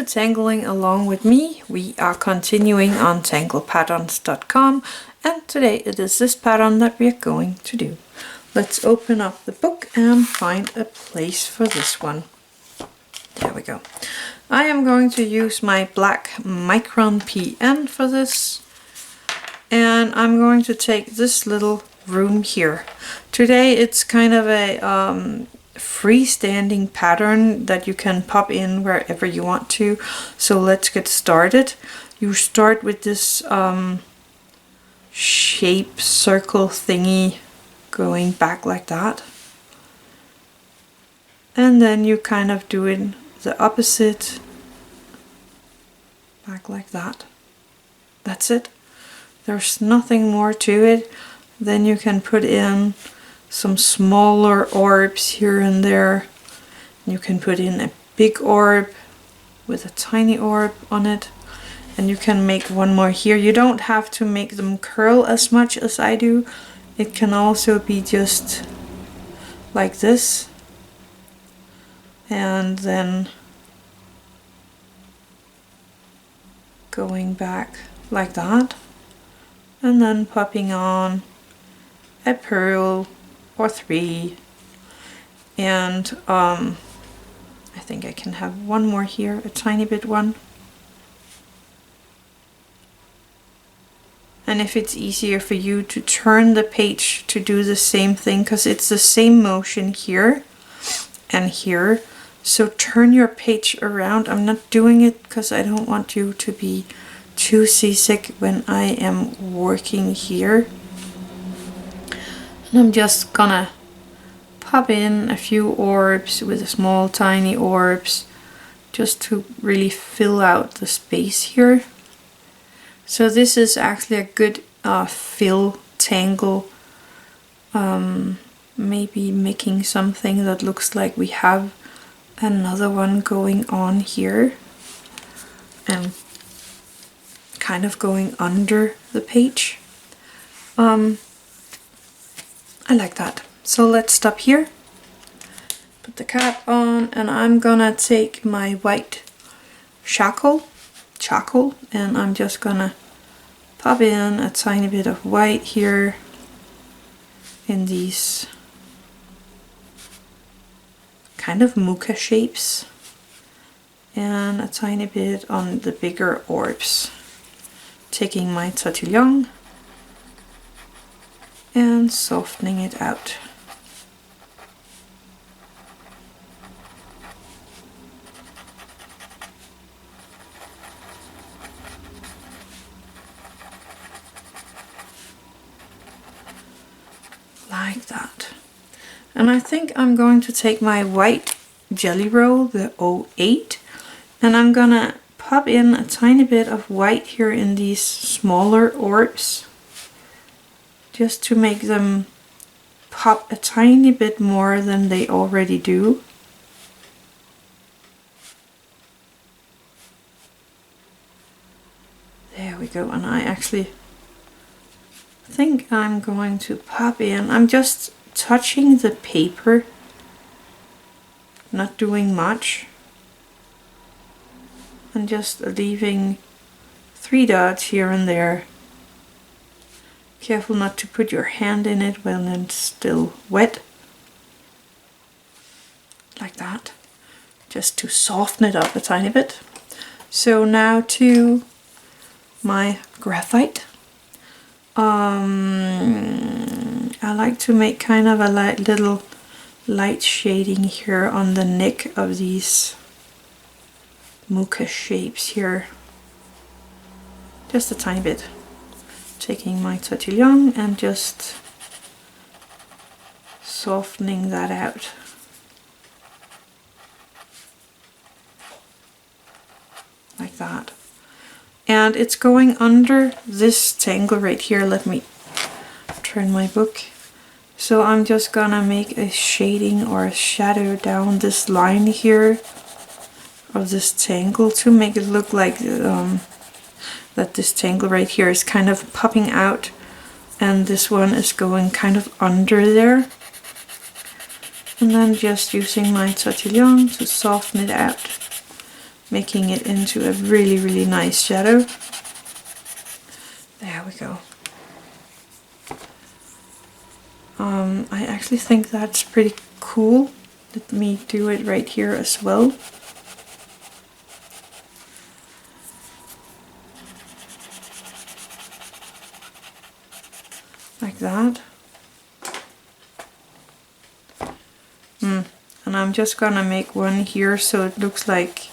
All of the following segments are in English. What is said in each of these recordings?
to Tangling Along with me. We are continuing on tanglepatterns.com, and today it is this pattern that we are going to do. Let's open up the book and find a place for this one. There we go. I am going to use my black Micron PN for this, and I'm going to take this little room here. Today it's kind of a freestanding pattern that you can pop in wherever you want to. So let's get started. You start with this shape circle thingy going back like that, and then you kind of do it the opposite, back like that. That's it. There's nothing more to it. Then you can put in some smaller orbs here and there. You can put in a big orb with a tiny orb on it, and you can make one more here. You don't have to make them curl as much as I do. It can also be just like this, and then going back like that, and then popping on a pearl or 3, and I think I can have one more here, a tiny bit one. And if it's easier for you to turn the page to do the same thing, because it's the same motion here and here, so turn your page around. I'm not doing it because I don't want you to be too seasick when I am working here. And I'm just gonna pop in a few orbs with small tiny orbs just to really fill out the space here. So this is actually a good fill tangle, maybe making something that looks like we have another one going on here and kind of going under the page. I like that. So let's stop here, put the cap on, and I'm gonna take my white charcoal, and I'm just gonna pop in a tiny bit of white here in these kind of muka shapes, and a tiny bit on the bigger orbs. Taking my Tortillions and softening it out. Like that. And I think I'm going to take my white jelly roll, the 08, and I'm gonna pop in a tiny bit of white here in these smaller orbs, just to make them pop a tiny bit more than they already do. There we go. And I actually think I'm going to pop in, I'm just touching the paper, not doing much, and just leaving 3 dots here and there. Careful not to put your hand in it when it's still wet. Like that. Just to soften it up a tiny bit. So now to my graphite. I like to make kind of a little light shading here on the neck of these muka shapes here. Just a tiny bit. Taking my Tortillions and just softening that out. Like that. And it's going under this tangle right here. Let me turn my book. So I'm just gonna make a shading or a shadow down this line here of this tangle to make it look like that this tangle right here is kind of popping out, and this one is going kind of under there. And then just using my Tortillions to soften it out. making it into a really, really nice shadow. There we go. I actually think that's pretty cool. Let me do it right here as well. Like that. And I'm just gonna make one here so it looks like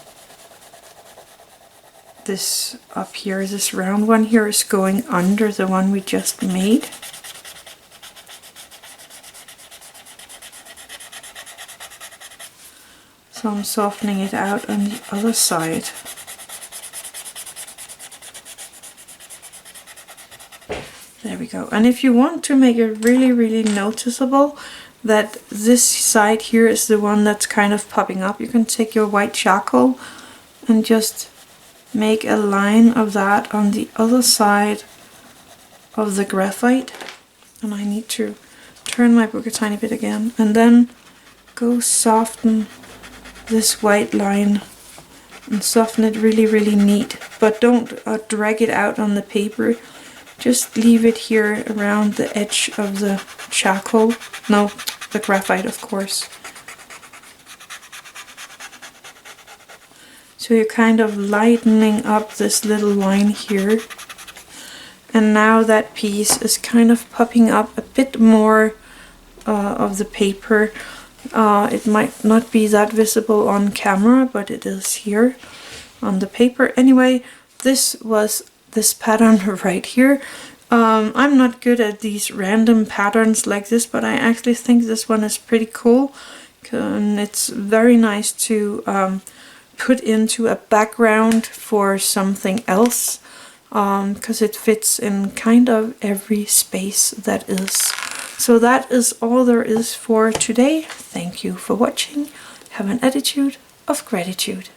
this up here, this round one here is going under the one we just made. So I'm softening it out on the other side. There we go. And if you want to make it really, really noticeable that this side here is the one that's kind of popping up, you can take your white charcoal and just make a line of that on the other side of the graphite. And I need to turn my book a tiny bit again, and then go soften this white line and soften it really, really neat. But don't drag it out on the paper. Just leave it here around the edge of the charcoal. No, the graphite, of course. So you're kind of lightening up this little line here. And now that piece is kind of popping up a bit more of the paper. It might not be that visible on camera, but it is here on the paper. Anyway, this was this pattern right here. I'm not good at these random patterns like this, but I actually think this one is pretty cool. And it's very nice to put into a background for something else, because it fits in kind of every space that is. So that is all there is for today. Thank you for watching. Have an attitude of gratitude.